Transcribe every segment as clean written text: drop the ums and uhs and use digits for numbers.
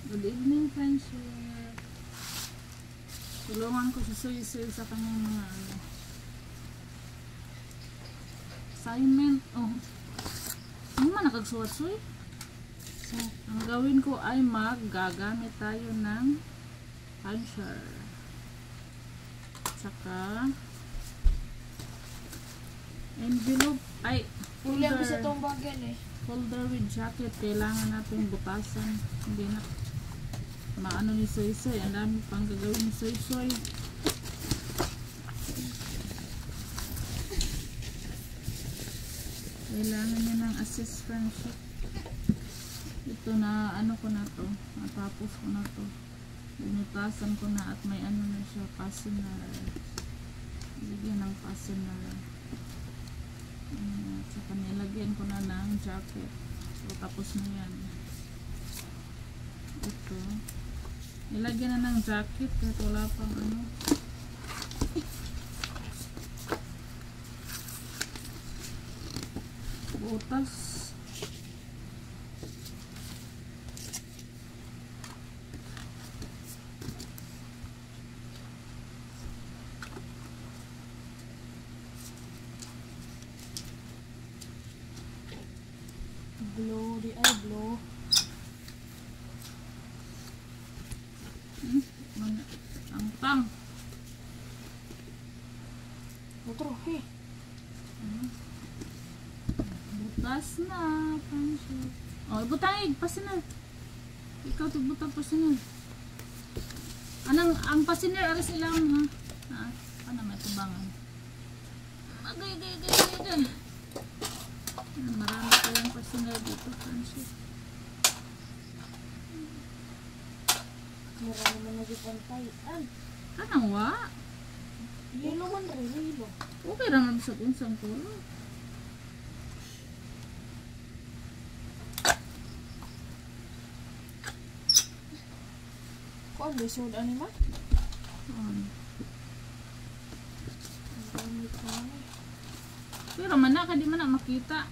Good evening, friendship. Tulungan ko si Soy sa kanyang mga assignment. Oh, ano man nakagsuwat, Soy? So, ang gawin ko ay gagamit tayo ng puncher. Saka envelope ay folder. Bisa itong bagyan eh. Folder with jacket. Kailangan natin butasan. Hindi na maano ni Soy. Ang dami pang gagawin ni Soy. Kailangan niya ng assist friendship. Ito na ano ko na to. Natapos ko na to. Binutasan ko na at may ano na siya, fastener. Lagyan ng fastener. At saka nilagyan ko na ng jacket. So tapos na yan. Ito. Nilagyan na ng jacket kahit wala pang ano. Butas. Blow, di ay blow. Ang tang. Otro, eh. Butas na. Friendship. Oh, ibutang pasiner. Ikaw butang pasiner. Ang pasiner aras ilang ha? Ano may tubangan? Agay. Marami pa yung pasiner dito, friendship. Mura naman nagipantay. Anong wa? Hilo man rin, hilo. Okay naman sa unsang kulo. Kung bisod ani ma? Pero man na, di man na makita.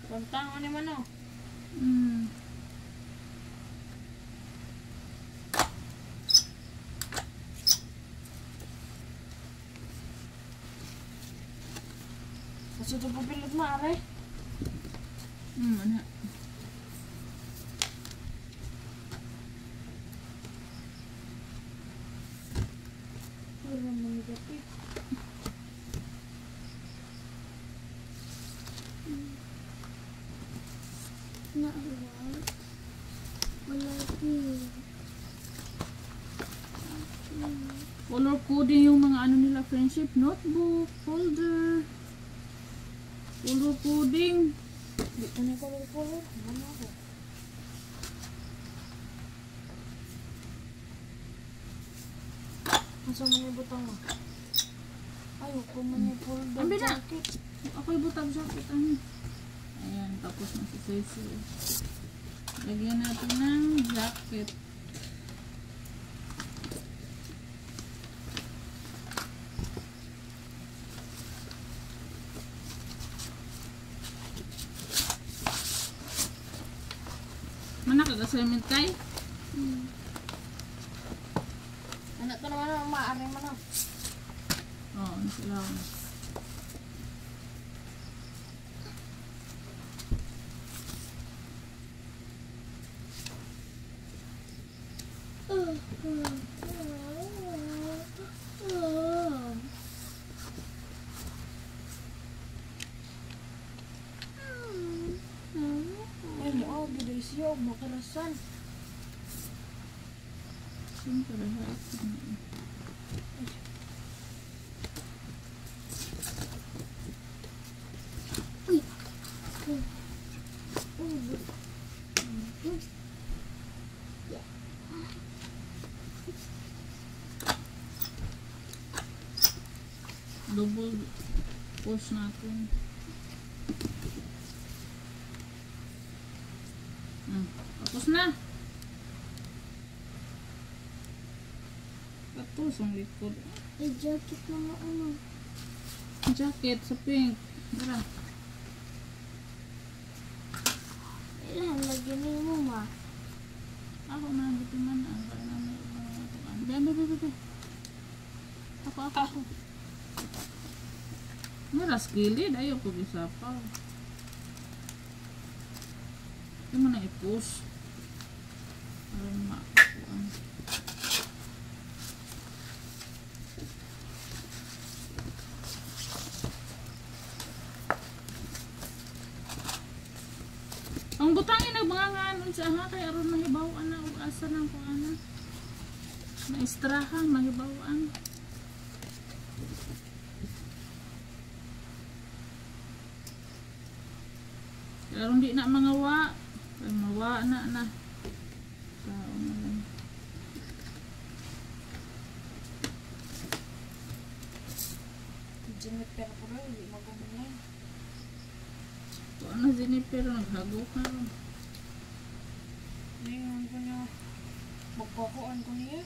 Pantang ani man o. Kasi ito pupilot ma, aray. Ano? Wala man gapit. Color coding yung mga ano nila, friendship, notebook, folder. Color coding. Di ko na color. Ano ako? Masa man yung butang mo? Ayoko man yung folder Ambi na. jacket. Ako'y butang jacket. Ayan, tapos na si Soy. Lagyan natin ng jacket. Mana kag-assignment kay? Anak to naman ang maaari man o. Oo, sila. Ay, mo giday siya makarasan. Siyempre, double push natin. Tapos na. Tapos ang likod. May jacket na ano. Jacket sa pink. Tara. Ilan lagi mo ma. Ako na dito man. Kaya na may ibang bebe. Ako. Maras kilid. Ayaw ko gisapaw. Ito mo na i-push. Para makakuan. Ang butangin nagbangangan sa ha kay aron mahibaw-an na ug asa nang kuana. Na istrahan mahibaw-an. Aron di na mangawa. Kay mawa na. Sao na lang. Jennifer ko rin, hindi magumulay. Ano Jennifer naghagok na ron. Ngayon ko niya, magpakuan ko niya.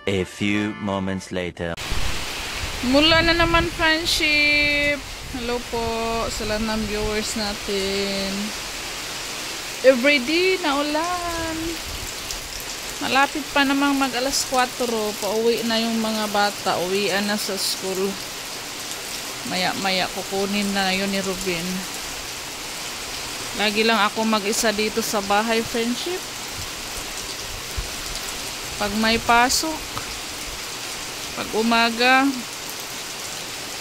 A few moments later. Mula na naman friendship. Hello po sa lahat ng viewers natin. Everyday na ulan. Malapit pa namang mag alas 4. Pauwi na yung mga bata. Uwian na sa school. Maya-maya kukunin na yun ni Ruben. Lagi lang ako mag-isa dito sa bahay friendship. Pag may pasok, pag umaga,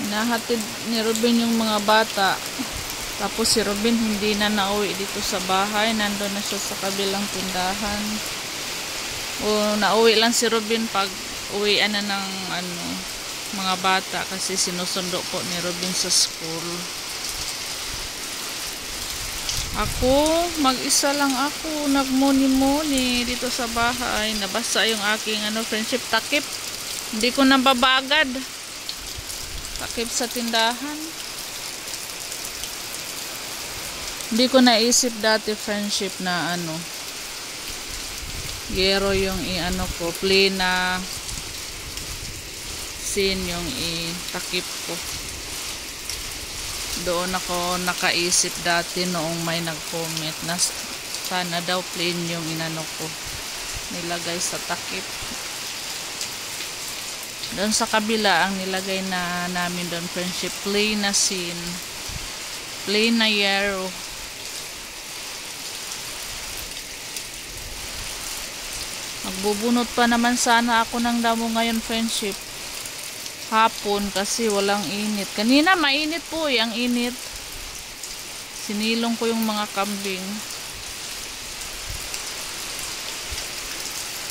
hinahatid ni Ruben yung mga bata. Tapos si Robin hindi na nauwi dito sa bahay. Nandun na siya sa kabilang tindahan. O nauwi lang si Robin pag uwian na ng mga bata kasi sinusundo po ni Robin sa school. Ako, mag-isa lang ako, nagmuni-muni dito sa bahay. Nabasa yung aking friendship takip. Hindi ko nababagad. Takip sa tindahan. Hindi ko naisip dati friendship na gero yung ko, plena scene yung takip ko. Doon ako nakaisip dati noong may nag-comment na sana daw plain yung ko nilagay sa takip. Doon sa kabila ang nilagay na namin doon friendship, plain na scene, plain na yero. Magbubunot pa naman sana ako ng damo ngayon friendship hapon kasi walang init. Kanina mainit po ang init. Sinilong ko yung mga kambing.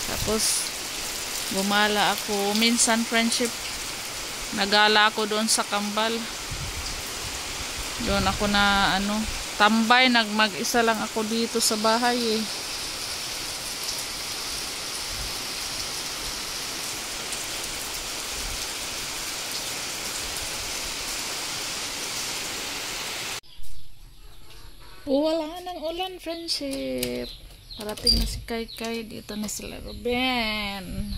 Tapos gumala ako. Minsan friendship nagala ako doon sa kambal. Doon ako na tambay. Mag-isa lang ako dito sa bahay Wala nang ulan friendship. Parating na si Kai. Dito na sila Ruben.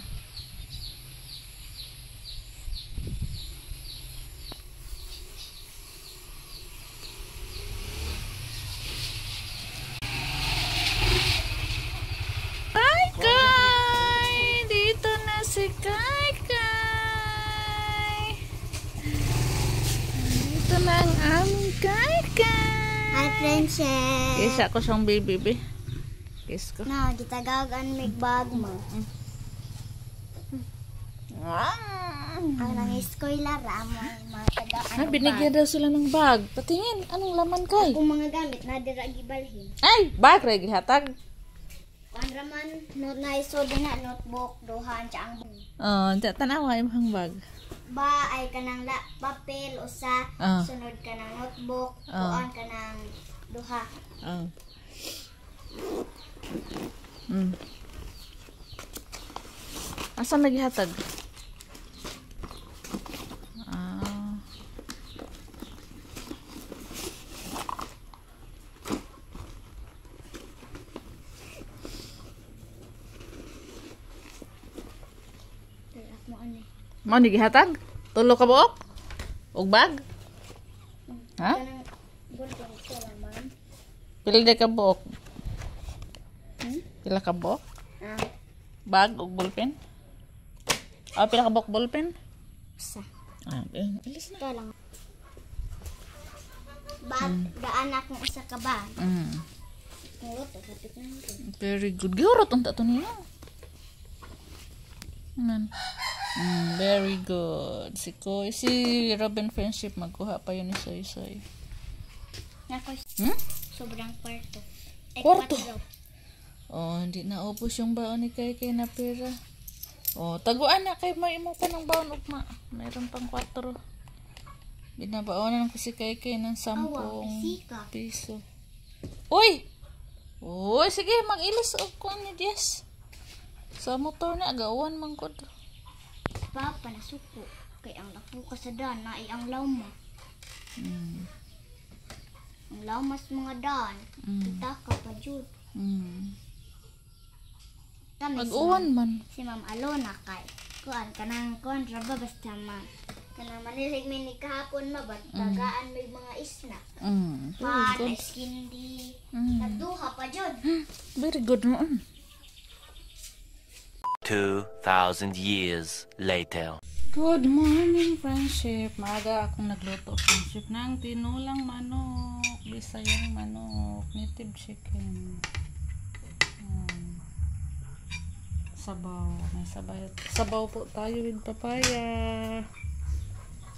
Kai. Dito na si Kai. Dito na ang aming Kai. Hi, friendship. Kisa ko siyang baby. Kiss ko. Na, gitagagan may bag mo. Ang nang-eskwela ramo ay mga tagaan. Binigyan daw sila ng bag. Patingin, anong laman Kai? Kung mga gamit na dira gibalhin. Ay, bag ray gihatag. Kuan raman na isod na notebook duhan sa ang Tanawa imong bag. Ba ay kanang papel usa, sunod ka ng notebook, kuan ka ng duha. Asa nagihatag? Mo ni gihatag? Tulo ka buok? Og bag? Ha? Pila ka buok? Pila ka buok? Bag og ballpen? Pila ka buok ballpen? Sa. Alis na. Ito lang. Bag, gaanak ng isa ka bag. Very good. Giurot unta to niya. Very good. Si Robin friendship magkuha pa yun ni Soy. Nako. Sobrang kwarto. Kwarto? Hindi na upos yung baon ni Kai na pera. Taguan na kay may imo pa ng baon ugma. Mayroon pang 4. Binabaonan ko si Kai ng 10 piso. Uy, sige mag-ilis og kuan ni Dias. Sa motor na agawan man ko. Papa na suko. Kay ang lapo ka sa dan na ang lawma. Ang lawmas mga dan. Kita ka pa jud. Mag-uwan man. Si Ma'am Alona kay kuan kanang raba basta man. Kanang manilig ni kahapon tagaan may mga isna. Pan, iskindi. Naduha pa jud. Very good mo. 2,000 years later. Good morning, friendship. Maaga akong nagluto, friendship, ng tinulang manok, bisayang manok, native chicken. Sabaw. May sabaw po tayo with papaya.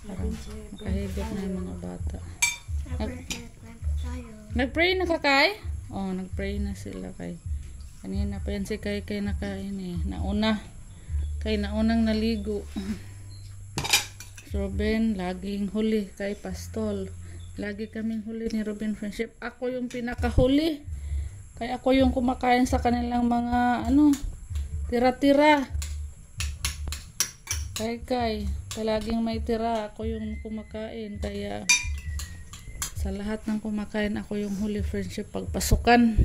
Para makahigit na yung mga bata. Nag-pray na ka, Kay? Oh, nag-pray na sila, Kay. Kanina pa yan si Kay nakain eh. Nauna. Kay naunang naligo. Ruben, laging huli kay Pastol. Lagi kaming huli ni Ruben Friendship. Ako yung pinakahuli. Kaya ako yung kumakain sa kanilang mga tira-tira. Kay palaging may tira. Ako yung kumakain. Kaya sa lahat ng kumakain, ako yung huli Friendship pagpasukan.